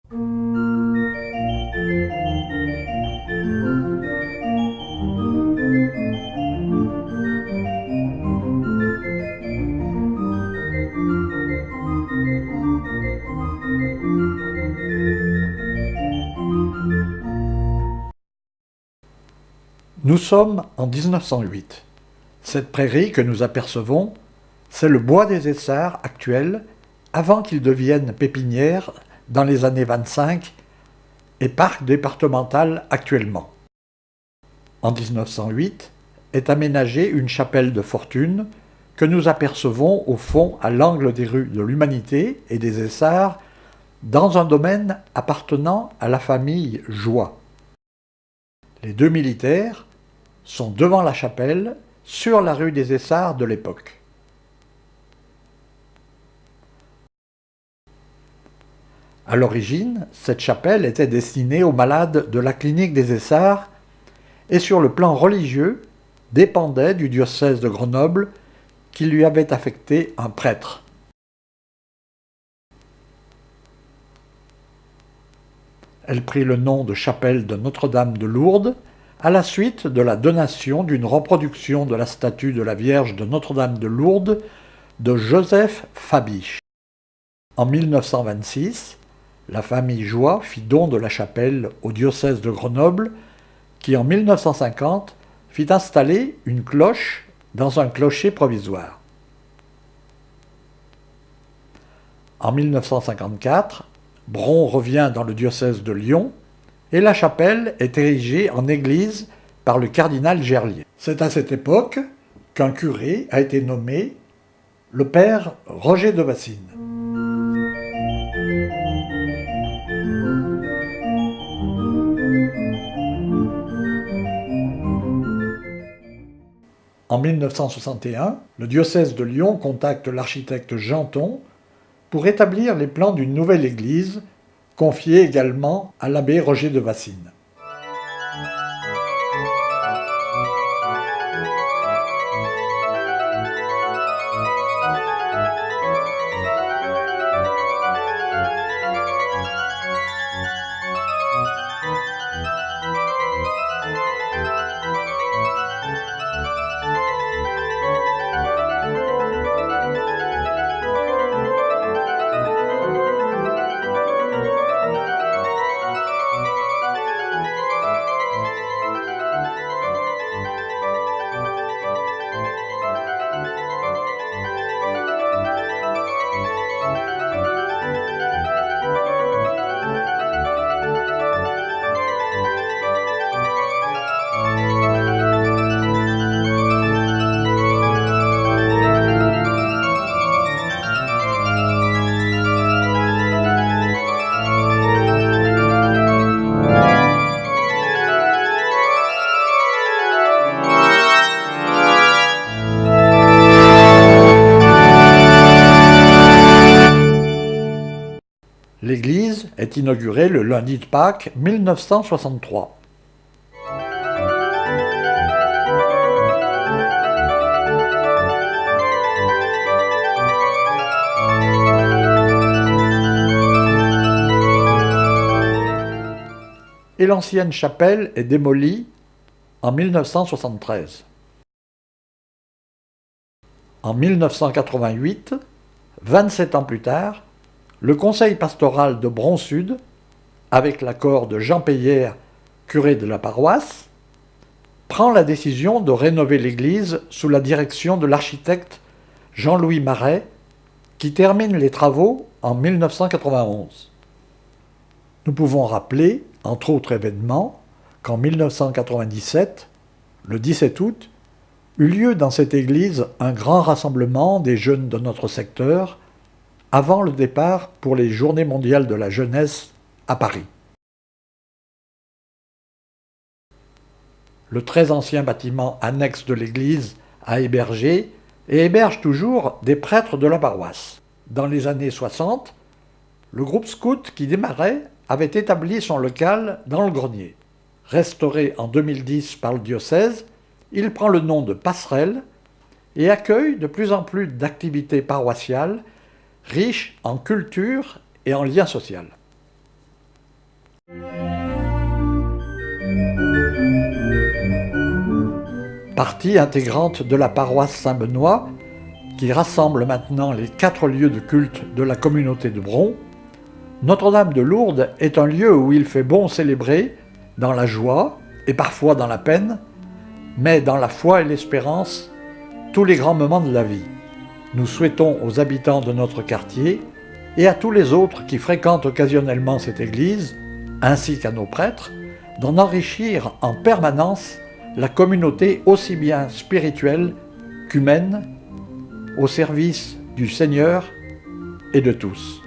Nous sommes en 1908. Cette prairie que nous apercevons, c'est le bois des Essarts actuel, avant qu'il devienne pépinière dans les années 25 et parc départemental actuellement. En 1908 est aménagée une chapelle de fortune que nous apercevons au fond à l'angle des rues de l'Humanité et des Essarts dans un domaine appartenant à la famille Joie. Les deux militaires sont devant la chapelle, sur la rue des Essarts de l'époque. À l'origine, cette chapelle était destinée aux malades de la clinique des Essarts et sur le plan religieux, dépendait du diocèse de Grenoble qui lui avait affecté un prêtre. Elle prit le nom de chapelle de Notre-Dame de Lourdes à la suite de la donation d'une reproduction de la statue de la Vierge de Notre-Dame de Lourdes de Joseph Fabiche. En 1926, la famille Joie fit don de la chapelle au diocèse de Grenoble, qui en 1950 fit installer une cloche dans un clocher provisoire. En 1954, Bron revient dans le diocèse de Lyon, et la chapelle est érigée en église par le cardinal Gerlier. C'est à cette époque qu'un curé a été nommé le père Roger de Vassines. En 1961, le diocèse de Lyon contacte l'architecte Janton pour établir les plans d'une nouvelle église, confiée également à l'abbé Roger de Vassines. L'église est inaugurée le lundi de Pâques 1963. Et l'ancienne chapelle est démolie en 1973. En 1988, 27 ans plus tard, le conseil pastoral de Bron-Sud, avec l'accord de Jean Peyer, curé de la paroisse, prend la décision de rénover l'église sous la direction de l'architecte Jean-Louis Marais, qui termine les travaux en 1991. Nous pouvons rappeler, entre autres événements, qu'en 1997, le 17 août, eut lieu dans cette église un grand rassemblement des jeunes de notre secteur, avant le départ pour les Journées mondiales de la jeunesse à Paris. Le très ancien bâtiment annexe de l'église a hébergé et héberge toujours des prêtres de la paroisse. Dans les années 60, le groupe scout qui démarrait avait établi son local dans le grenier. Restauré en 2010 par le diocèse, il prend le nom de Passerelle et accueille de plus en plus d'activités paroissiales riche en culture et en liens sociaux. partie intégrante de la paroisse Saint-Benoît, qui rassemble maintenant les 4 lieux de culte de la communauté de Bron. Notre-Dame de Lourdes est un lieu où il fait bon célébrer, dans la joie et parfois dans la peine, mais dans la foi et l'espérance, tous les grands moments de la vie. Nous souhaitons aux habitants de notre quartier et à tous les autres qui fréquentent occasionnellement cette église, ainsi qu'à nos prêtres, d'en enrichir en permanence la communauté aussi bien spirituelle qu'humaine, au service du Seigneur et de tous.